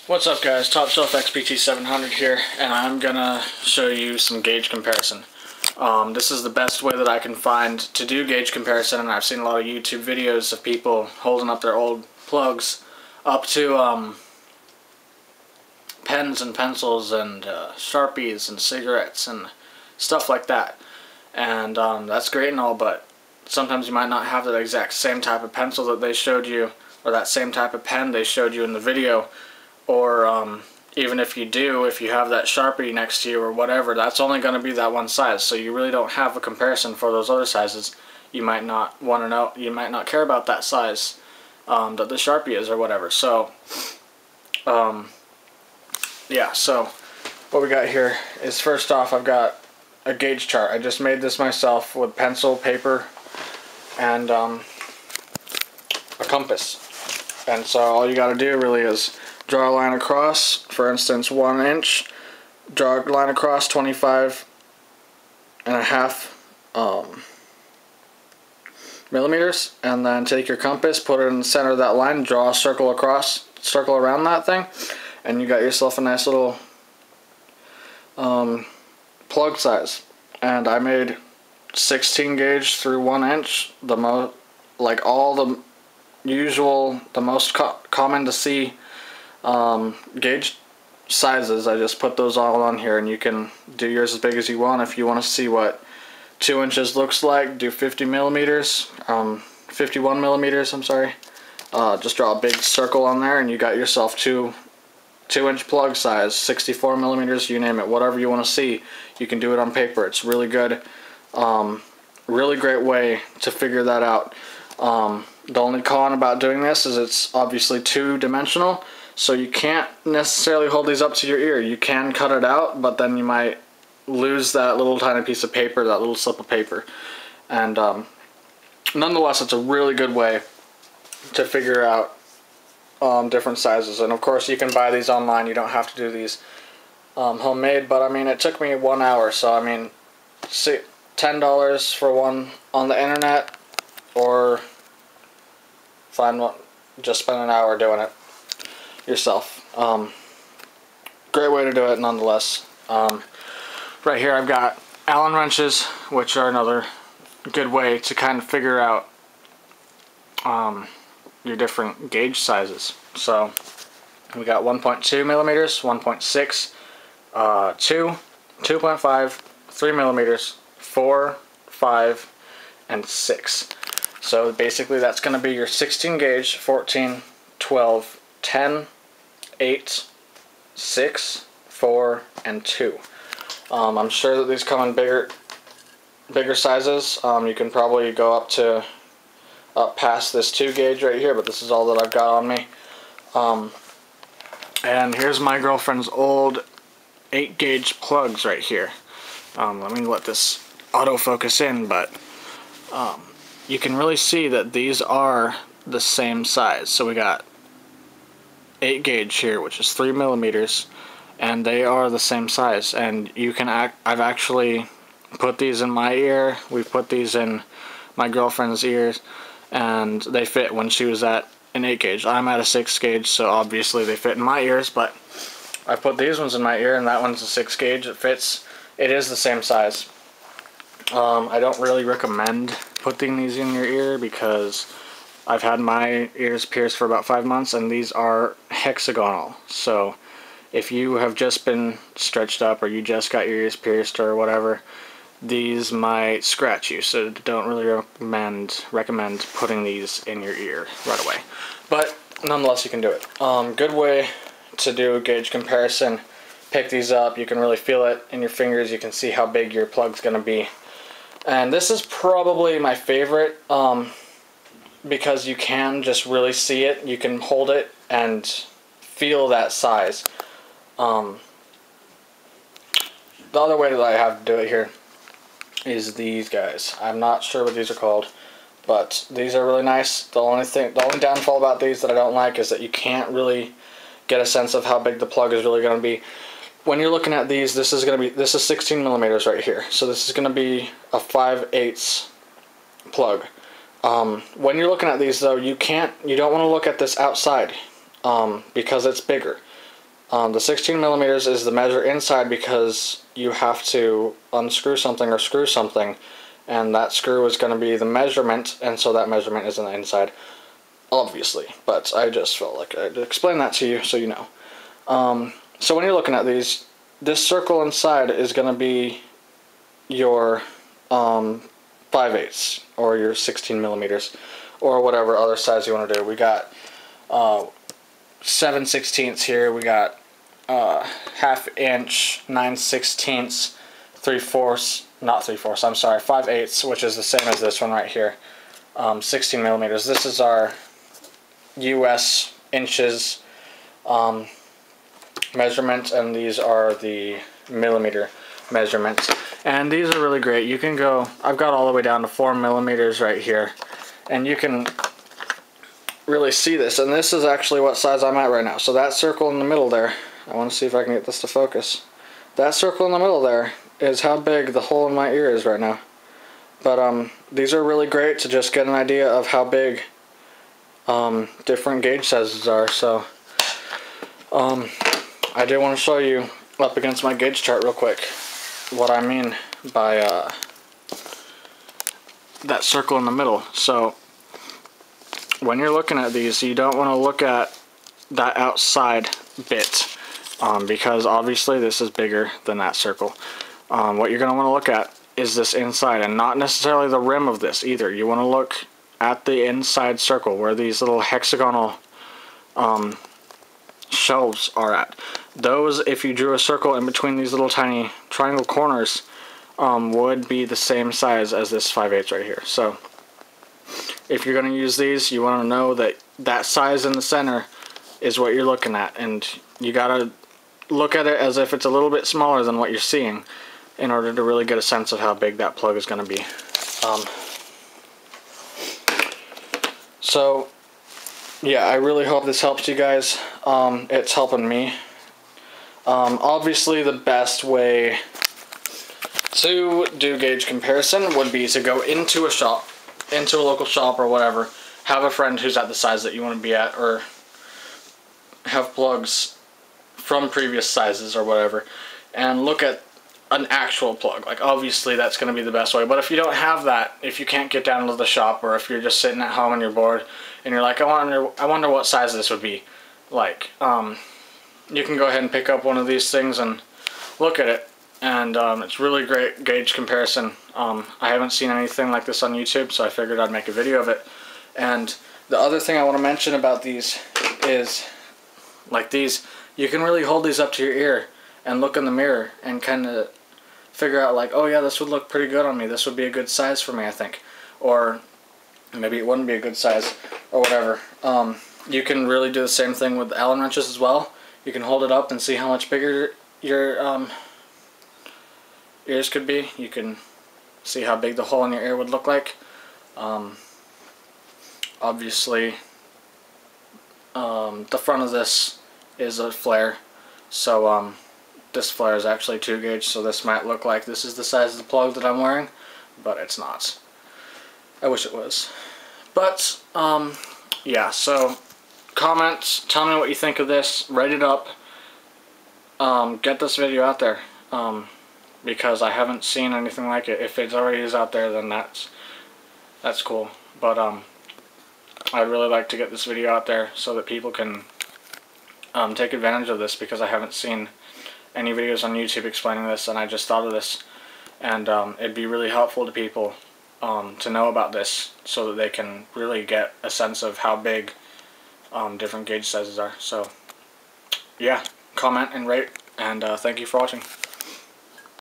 What's up guys, Top Shelf XPT 700 here, and I'm gonna show you some gauge comparison. This is the best way that I can find to do gauge comparison, and I've seen a lot of YouTube videos of people holding up their old plugs up to pens and pencils and Sharpies and cigarettes and stuff like that. And that's great and all, but sometimes you might not have that exact same type of pencil that they showed you, or that same type of pen they showed you in the video. Or even if you do, if you have that Sharpie next to you or whatever, that's only going to be that one size. So you really don't have a comparison for those other sizes. You might not want to know, you might not care about that size that the Sharpie is or whatever. So, yeah, so what we got here is, first off, I've got a gauge chart. I just made this myself with pencil, paper, and a compass. And so all you got to do really is draw a line across, for instance 1 inch, draw a line across 25.5 millimeters, and then take your compass, put it in the center of that line, draw a circle across, circle around that thing, and you got yourself a nice little plug size. And I made 16 gauge through 1 inch, the most common to see gauge sizes. I just put those all on here, and you can do yours as big as you want. If you want to see what 2 inches looks like, do 50 millimeters, 51 millimeters, I'm sorry. Just draw a big circle on there, and you got yourself 2 inch plug size, 64 millimeters, you name it, whatever you want to see. You can do it on paper. It's really good. Really great way to figure that out. The only con about doing this is it's obviously two-dimensional, so you can't necessarily hold these up to your ear. You can cut it out, but then you might lose that little tiny piece of paper, that little slip of paper. And nonetheless, it's a really good way to figure out different sizes. And of course, you can buy these online. You don't have to do these homemade, but I mean, it took me 1 hour, so I mean, $10 for one on the internet, or find one, just spend an hour doing it yourself. Great way to do it nonetheless. Right here I've got Allen wrenches, which are another good way to kind of figure out your different gauge sizes. So we got 1.2 millimeters, 1.6, 2, 2.5, 3 millimeters, 4, 5, and 6. So basically that's going to be your 16 gauge, 14, 12, 10, 8, 6, 4, and 2. I'm sure that these come in bigger sizes. You can probably go up past this 2 gauge right here, but this is all that I've got on me. And here's my girlfriend's old 8 gauge plugs right here. Let me let this autofocus in, but you can really see that these are the same size. So we got 8 gauge here, which is 3 millimeters, and they are the same size. And you can I've actually put these in my ear, we've put these in my girlfriend's ears, and they fit when she was at an 8 gauge. I'm at a 6 gauge, so obviously they fit in my ears, but I put these ones in my ear, and that one's a 6 gauge. It fits. It is the same size. I don't really recommend putting these in your ear because I've had my ears pierced for about 5 months, and these are hexagonal. So if you have just been stretched up, or you just got your ears pierced or whatever, these might scratch you. So don't really recommend putting these in your ear right away. But nonetheless, you can do it. Good way to do a gauge comparison. Pick these up. You can really feel it in your fingers. You can see how big your plug's going to be. And this is probably my favorite because you can just really see it. You can hold it and feel that size. The other way that I have to do it here is these guys. I'm not sure what these are called, but these are really nice. The only downfall about these that I don't like is that you can't really get a sense of how big the plug is really going to be. When you're looking at these, this is 16 millimeters right here. So this is going to be a 5/8 plug. When you're looking at these though, you don't want to look at this outside because it's bigger. The 16 millimeters is the measure inside because you have to unscrew something or screw something, and that screw is going to be the measurement, and so that measurement is on the inside, obviously. But I just felt like I'd explain that to you so you know. So when you're looking at these, this circle inside is going to be your 5/8 or your 16 millimeters or whatever other size you want to do. We got 7/16 here, we got 1/2 inch, 9/16, 3/4, not 3/4, I'm sorry, 5/8, which is the same as this one right here, 16 millimeters. This is our US inches measurement, and these are the millimeter measurements. And these are really great. You can go, I've got all the way down to 4 millimeters right here, and you can really see this, and this is actually what size I'm at right now. So that circle in the middle there, I want to see if I can get this to focus. That circle in the middle there is how big the hole in my ear is right now. But these are really great to just get an idea of how big different gauge sizes are. So I did want to show you up against my gauge chart real quick what I mean by that circle in the middle. So when you're looking at these, you don't want to look at that outside bit because obviously this is bigger than that circle. What you're going to want to look at is this inside, and not necessarily the rim of this either. You want to look at the inside circle where these little hexagonal shelves are at. Those, if you drew a circle in between these little tiny triangle corners, would be the same size as this 5/8 right here. So if you're going to use these, you want to know that that size in the center is what you're looking at, and you got to look at it as if it's a little bit smaller than what you're seeing in order to really get a sense of how big that plug is going to be. So yeah, I really hope this helps you guys. It's helping me. Obviously the best way to do gauge comparison would be to go into a shop, into a local shop or whatever, have a friend who's at the size that you want to be at, or have plugs from previous sizes or whatever, and look at an actual plug. Like, obviously that's going to be the best way, but if you don't have that, if you can't get down to the shop, or if you're just sitting at home and you're bored and you're like, I wonder what size this would be like, you can go ahead and pick up one of these things and look at it, and it's really great gauge comparison. I haven't seen anything like this on YouTube, so I figured I'd make a video of it. And the other thing I want to mention about these is, like these, you can really hold these up to your ear and look in the mirror and kind of figure out, like, oh yeah, this would look pretty good on me, this would be a good size for me, I think, or maybe it wouldn't be a good size, or whatever. You can really do the same thing with Allen wrenches as well. You can hold it up and see how much bigger your ears could be. You can see how big the hole in your ear would look like. Obviously the front of this is a flare, so this flare is actually 2 gauge, so this might look like this is the size of the plug that I'm wearing, but it's not. I wish it was. But yeah, so comment, tell me what you think of this, rate it up, get this video out there, because I haven't seen anything like it. If it already is out there, then that's cool, but I'd really like to get this video out there so that people can take advantage of this, because I haven't seen any videos on YouTube explaining this, and I just thought of this, and it'd be really helpful to people to know about this so that they can really get a sense of how big different gauge sizes are. So yeah, comment and rate, and thank you for watching.